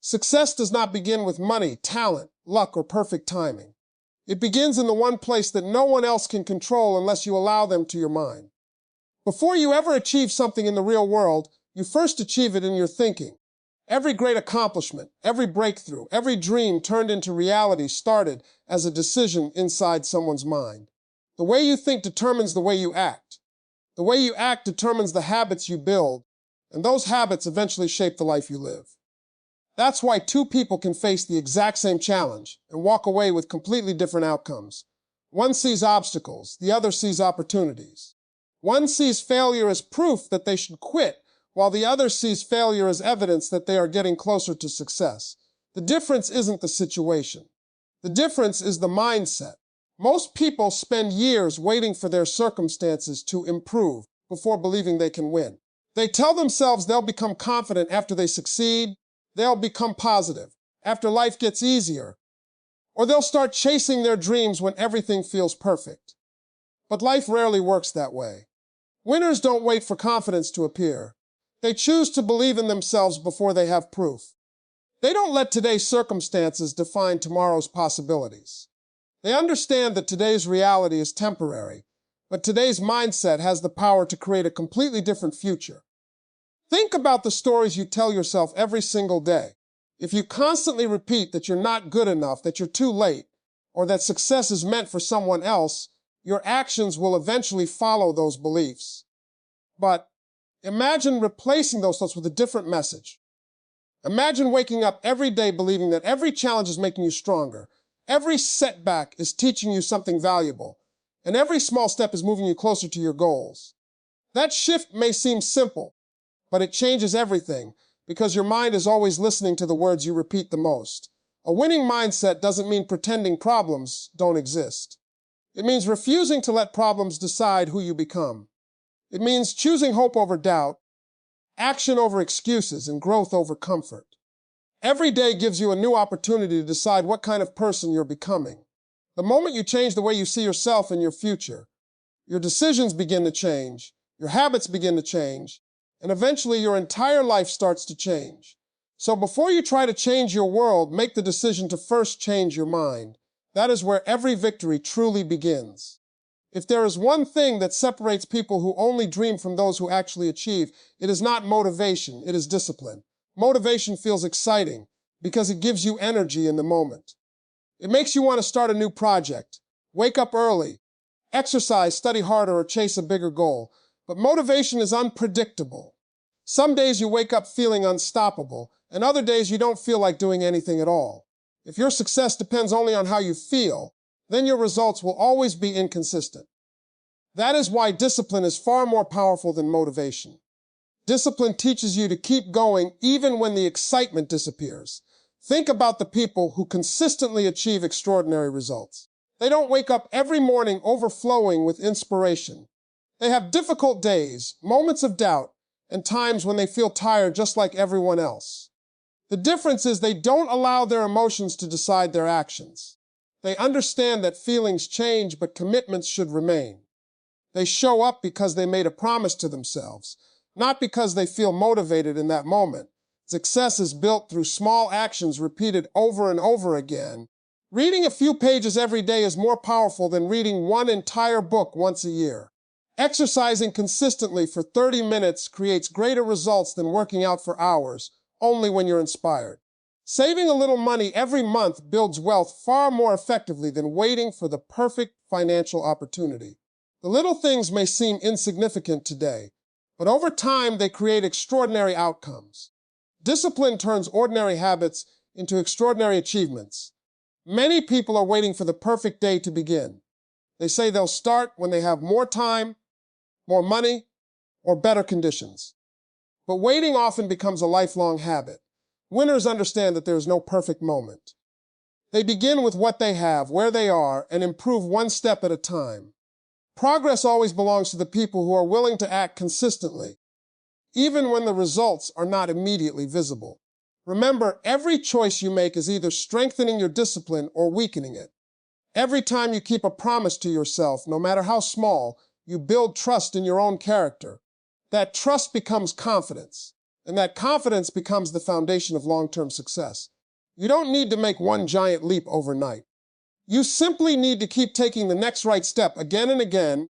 Success does not begin with money, talent, luck, or perfect timing. It begins in the one place that no one else can control unless you allow them to your mind. Before you ever achieve something in the real world, you first achieve it in your thinking. Every great accomplishment, every breakthrough, every dream turned into reality started as a decision inside someone's mind. The way you think determines the way you act. The way you act determines the habits you build, and those habits eventually shape the life you live. That's why two people can face the exact same challenge and walk away with completely different outcomes. One sees obstacles, the other sees opportunities. One sees failure as proof that they should quit, while the other sees failure as evidence that they are getting closer to success. The difference isn't the situation. The difference is the mindset. Most people spend years waiting for their circumstances to improve before believing they can win. They tell themselves they'll become confident after they succeed, they'll become positive after life gets easier, or they'll start chasing their dreams when everything feels perfect. But life rarely works that way. Winners don't wait for confidence to appear. They choose to believe in themselves before they have proof. They don't let today's circumstances define tomorrow's possibilities. They understand that today's reality is temporary, but today's mindset has the power to create a completely different future. Think about the stories you tell yourself every single day. If you constantly repeat that you're not good enough, that you're too late, or that success is meant for someone else, your actions will eventually follow those beliefs. But imagine replacing those thoughts with a different message. Imagine waking up every day believing that every challenge is making you stronger, every setback is teaching you something valuable, and every small step is moving you closer to your goals. That shift may seem simple, but it changes everything because your mind is always listening to the words you repeat the most. A winning mindset doesn't mean pretending problems don't exist. It means refusing to let problems decide who you become. It means choosing hope over doubt, action over excuses, and growth over comfort. Every day gives you a new opportunity to decide what kind of person you're becoming. The moment you change the way you see yourself and your future, your decisions begin to change, your habits begin to change, and eventually your entire life starts to change. So before you try to change your world, make the decision to first change your mind. That is where every victory truly begins. If there is one thing that separates people who only dream from those who actually achieve, it is not motivation, it is discipline. Motivation feels exciting because it gives you energy in the moment. It makes you want to start a new project, wake up early, exercise, study harder, or chase a bigger goal. But motivation is unpredictable. Some days you wake up feeling unstoppable, and other days you don't feel like doing anything at all. If your success depends only on how you feel, then your results will always be inconsistent. That is why discipline is far more powerful than motivation. Discipline teaches you to keep going even when the excitement disappears. Think about the people who consistently achieve extraordinary results. They don't wake up every morning overflowing with inspiration. They have difficult days, moments of doubt, and times when they feel tired just like everyone else. The difference is they don't allow their emotions to decide their actions. They understand that feelings change, but commitments should remain. They show up because they made a promise to themselves, not because they feel motivated in that moment. Success is built through small actions repeated over and over again. Reading a few pages every day is more powerful than reading one entire book once a year. Exercising consistently for 30 minutes creates greater results than working out for hours, only when you're inspired. Saving a little money every month builds wealth far more effectively than waiting for the perfect financial opportunity. The little things may seem insignificant today, but over time they create extraordinary outcomes. Discipline turns ordinary habits into extraordinary achievements. Many people are waiting for the perfect day to begin. They say they'll start when they have more time, more money, or better conditions. But waiting often becomes a lifelong habit. Winners understand that there is no perfect moment. They begin with what they have, where they are, and improve one step at a time. Progress always belongs to the people who are willing to act consistently, even when the results are not immediately visible. Remember, every choice you make is either strengthening your discipline or weakening it. Every time you keep a promise to yourself, no matter how small, you build trust in your own character. That trust becomes confidence, And that confidence becomes the foundation of long-term success. You don't need to make one giant leap overnight. You simply need to keep taking the next right step again and again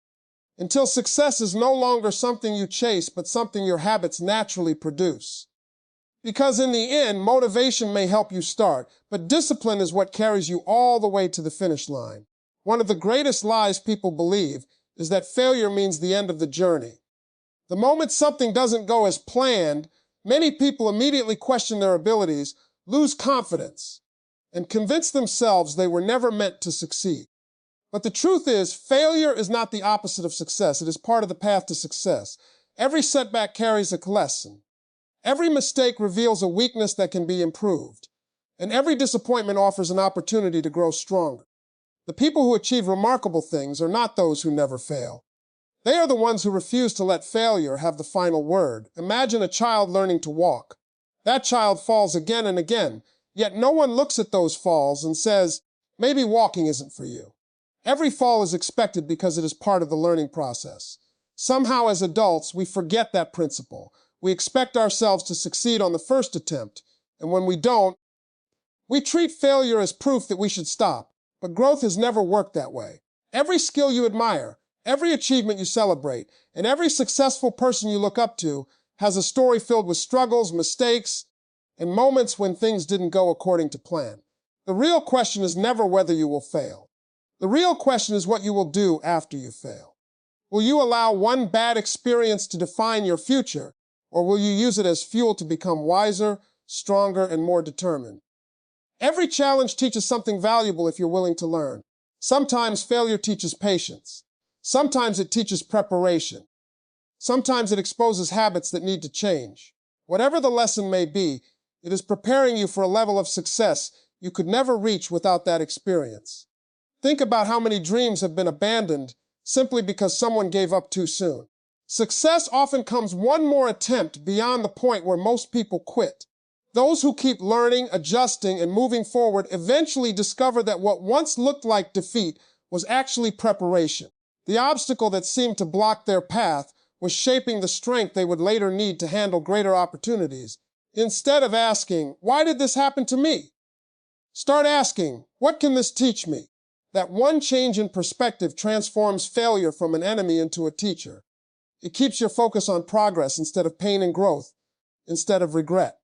until success is no longer something you chase, but something your habits naturally produce. Because in the end, motivation may help you start, but discipline is what carries you all the way to the finish line. One of the greatest lies people believe is that failure means the end of the journey. The moment something doesn't go as planned, many people immediately question their abilities, lose confidence, and convince themselves they were never meant to succeed. But the truth is, failure is not the opposite of success. It is part of the path to success. Every setback carries a lesson. Every mistake reveals a weakness that can be improved. And every disappointment offers an opportunity to grow stronger. The people who achieve remarkable things are not those who never fail. They are the ones who refuse to let failure have the final word. Imagine a child learning to walk. That child falls again and again, yet no one looks at those falls and says, maybe walking isn't for you. Every fall is expected because it is part of the learning process. Somehow, as adults, we forget that principle. We expect ourselves to succeed on the first attempt, and when we don't, we treat failure as proof that we should stop. But growth has never worked that way. Every skill you admire, every achievement you celebrate, and every successful person you look up to has a story filled with struggles, mistakes, and moments when things didn't go according to plan. The real question is never whether you will fail. The real question is what you will do after you fail. Will you allow one bad experience to define your future, or will you use it as fuel to become wiser, stronger, and more determined? Every challenge teaches something valuable if you're willing to learn. Sometimes failure teaches patience. Sometimes it teaches preparation. Sometimes it exposes habits that need to change. Whatever the lesson may be, it is preparing you for a level of success you could never reach without that experience. Think about how many dreams have been abandoned simply because someone gave up too soon. Success often comes one more attempt beyond the point where most people quit. Those who keep learning, adjusting, and moving forward eventually discover that what once looked like defeat was actually preparation. The obstacle that seemed to block their path was shaping the strength they would later need to handle greater opportunities. Instead of asking, why did this happen to me? Start asking, what can this teach me? That one change in perspective transforms failure from an enemy into a teacher. It keeps your focus on progress instead of pain and growth, instead of regret.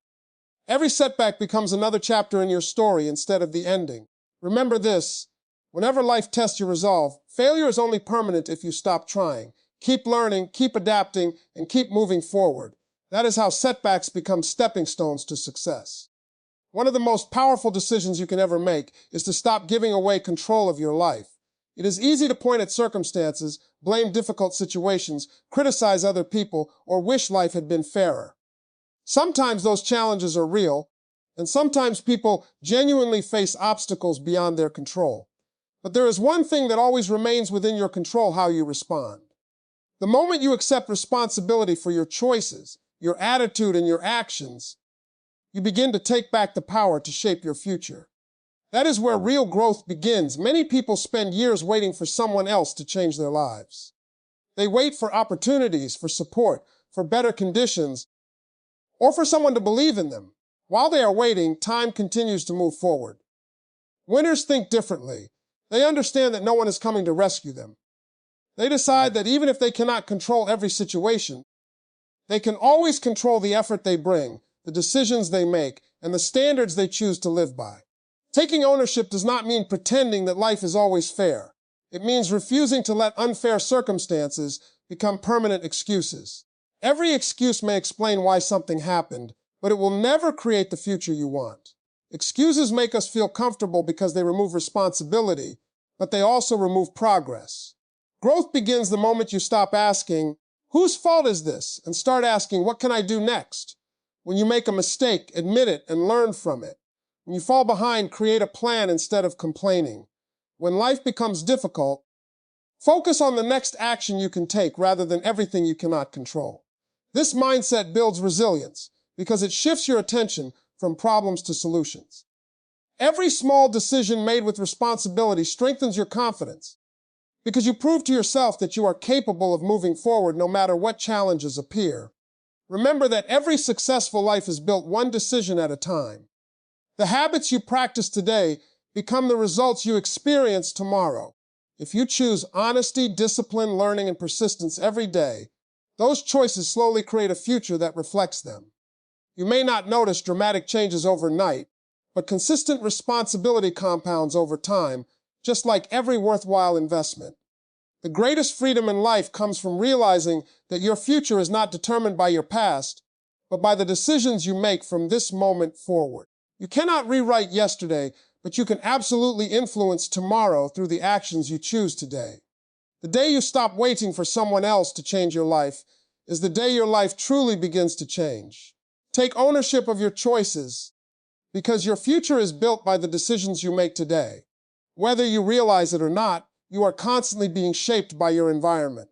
Every setback becomes another chapter in your story instead of the ending. Remember this, whenever life tests your resolve, failure is only permanent if you stop trying. Keep learning, keep adapting, and keep moving forward. That is how setbacks become stepping stones to success. One of the most powerful decisions you can ever make is to stop giving away control of your life. It is easy to point at circumstances, blame difficult situations, criticize other people, or wish life had been fairer. Sometimes those challenges are real, and sometimes people genuinely face obstacles beyond their control. But there is one thing that always remains within your control: how you respond. The moment you accept responsibility for your choices, your attitude, and your actions, you begin to take back the power to shape your future. That is where real growth begins. Many people spend years waiting for someone else to change their lives. They wait for opportunities, for support, for better conditions, or for someone to believe in them. While they are waiting, time continues to move forward. Winners think differently. They understand that no one is coming to rescue them. They decide that even if they cannot control every situation, they can always control the effort they bring, the decisions they make, and the standards they choose to live by. Taking ownership does not mean pretending that life is always fair. It means refusing to let unfair circumstances become permanent excuses. Every excuse may explain why something happened, but it will never create the future you want. Excuses make us feel comfortable because they remove responsibility, but they also remove progress. Growth begins the moment you stop asking, whose fault is this? And start asking, what can I do next? When you make a mistake, admit it and learn from it. When you fall behind, create a plan instead of complaining. When life becomes difficult, focus on the next action you can take rather than everything you cannot control. This mindset builds resilience because it shifts your attention from problems to solutions. Every small decision made with responsibility strengthens your confidence because you prove to yourself that you are capable of moving forward no matter what challenges appear. Remember that every successful life is built one decision at a time. The habits you practice today become the results you experience tomorrow. If you choose honesty, discipline, learning, and persistence every day, those choices slowly create a future that reflects them. You may not notice dramatic changes overnight, but consistent responsibility compounds over time, just like every worthwhile investment. The greatest freedom in life comes from realizing that your future is not determined by your past, but by the decisions you make from this moment forward. You cannot rewrite yesterday, but you can absolutely influence tomorrow through the actions you choose today. The day you stop waiting for someone else to change your life is the day your life truly begins to change. Take ownership of your choices, because your future is built by the decisions you make today. Whether you realize it or not, you are constantly being shaped by your environment.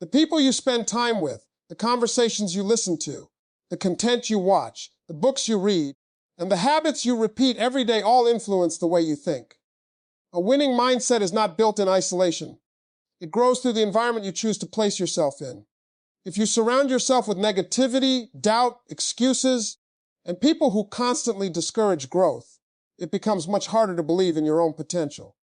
The people you spend time with, the conversations you listen to, the content you watch, the books you read, and the habits you repeat every day all influence the way you think. A winning mindset is not built in isolation. It grows through the environment you choose to place yourself in. If you surround yourself with negativity, doubt, excuses, and people who constantly discourage growth, it becomes much harder to believe in your own potential.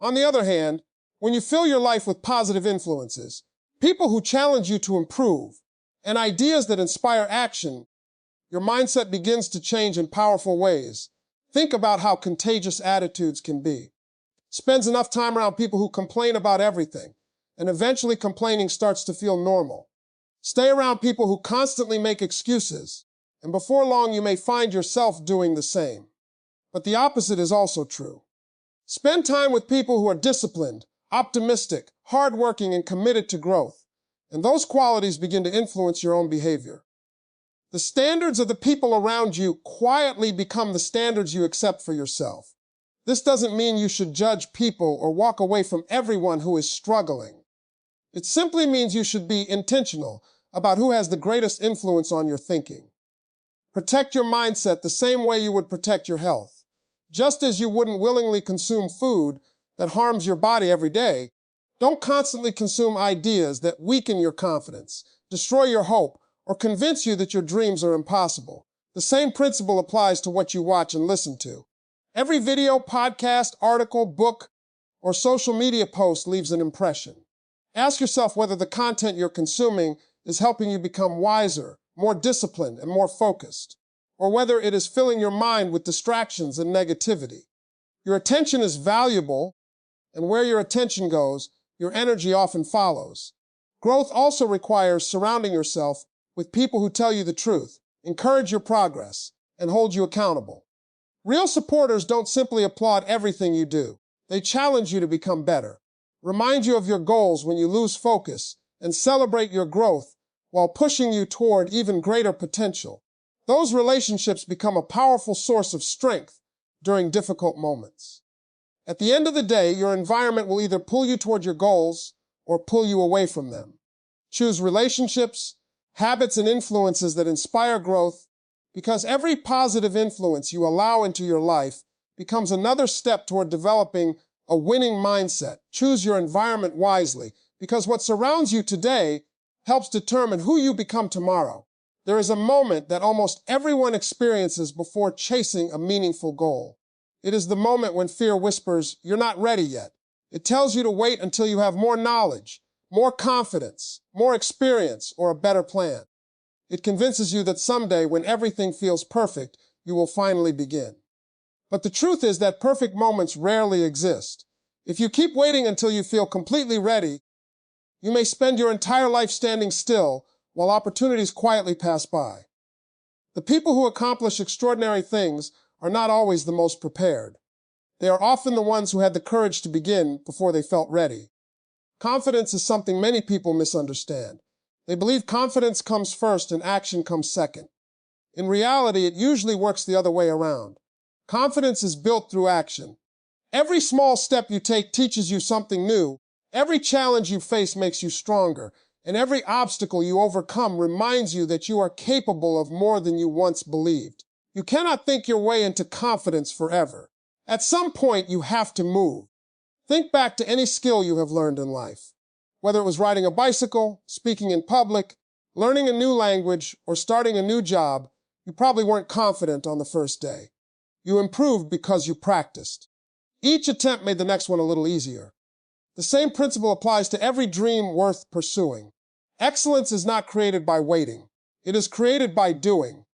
On the other hand, when you fill your life with positive influences, people who challenge you to improve, and ideas that inspire action, your mindset begins to change in powerful ways. Think about how contagious attitudes can be. Spends enough time around people who complain about everything, and eventually complaining starts to feel normal. Stay around people who constantly make excuses, and before long you may find yourself doing the same. But the opposite is also true. Spend time with people who are disciplined, optimistic, hardworking, and committed to growth, and those qualities begin to influence your own behavior. The standards of the people around you quietly become the standards you accept for yourself. This doesn't mean you should judge people or walk away from everyone who is struggling. It simply means you should be intentional about who has the greatest influence on your thinking. Protect your mindset the same way you would protect your health. Just as you wouldn't willingly consume food that harms your body every day, don't constantly consume ideas that weaken your confidence, destroy your hope, or convince you that your dreams are impossible. The same principle applies to what you watch and listen to. Every video, podcast, article, book, or social media post leaves an impression. Ask yourself whether the content you're consuming is helping you become wiser, more disciplined, and more focused, or whether it is filling your mind with distractions and negativity. Your attention is valuable, and where your attention goes, your energy often follows. Growth also requires surrounding yourself with people who tell you the truth, encourage your progress, and hold you accountable. Real supporters don't simply applaud everything you do. They challenge you to become better, remind you of your goals when you lose focus, and celebrate your growth while pushing you toward even greater potential. Those relationships become a powerful source of strength during difficult moments. At the end of the day, your environment will either pull you toward your goals or pull you away from them. Choose relationships, habits, and influences that inspire growth, because every positive influence you allow into your life becomes another step toward developing a winning mindset. Choose your environment wisely, because what surrounds you today helps determine who you become tomorrow. There is a moment that almost everyone experiences before chasing a meaningful goal. It is the moment when fear whispers, "You're not ready yet." It tells you to wait until you have more knowledge, more confidence, more experience, or a better plan. It convinces you that someday, when everything feels perfect, you will finally begin. But the truth is that perfect moments rarely exist. If you keep waiting until you feel completely ready, you may spend your entire life standing still while opportunities quietly pass by. The people who accomplish extraordinary things are not always the most prepared. They are often the ones who had the courage to begin before they felt ready. Confidence is something many people misunderstand. They believe confidence comes first and action comes second. In reality, it usually works the other way around. Confidence is built through action. Every small step you take teaches you something new. Every challenge you face makes you stronger. And every obstacle you overcome reminds you that you are capable of more than you once believed. You cannot think your way into confidence forever. At some point, you have to move. Think back to any skill you have learned in life. Whether it was riding a bicycle, speaking in public, Learning a new language or starting a new job, you probably weren't confident on the first day. You improved because you practiced. Each attempt made the next one a little easier. The same principle applies to every dream worth pursuing. Excellence is not created by waiting. It is created by doing.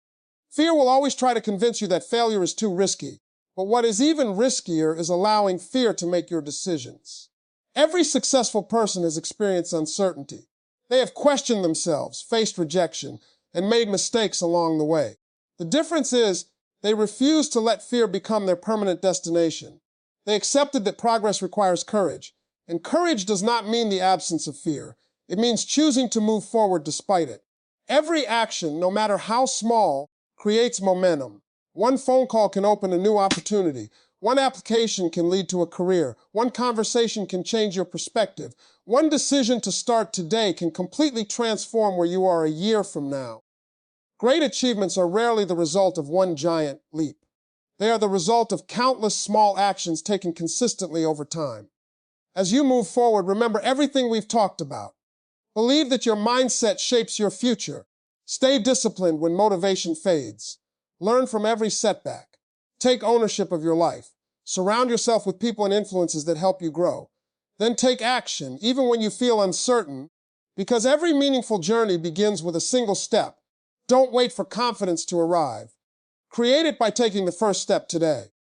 Fear will always try to convince you that failure is too risky, but what is even riskier is allowing fear to make your decisions. Every successful person has experienced uncertainty. They have questioned themselves, faced rejection, and made mistakes along the way. The difference is they refused to let fear become their permanent destination. They accepted that progress requires courage, and courage does not mean the absence of fear. It means choosing to move forward despite it. Every action, no matter how small, creates momentum. One phone call can open a new opportunity. One application can lead to a career. One conversation can change your perspective. One decision to start today can completely transform where you are a year from now. Great achievements are rarely the result of one giant leap. They are the result of countless small actions taken consistently over time. As you move forward, remember everything we've talked about. Believe that your mindset shapes your future. Stay disciplined when motivation fades. Learn from every setback. Take ownership of your life. Surround yourself with people and influences that help you grow. Then take action, even when you feel uncertain, because every meaningful journey begins with a single step. Don't wait for confidence to arrive. Create it by taking the first step today.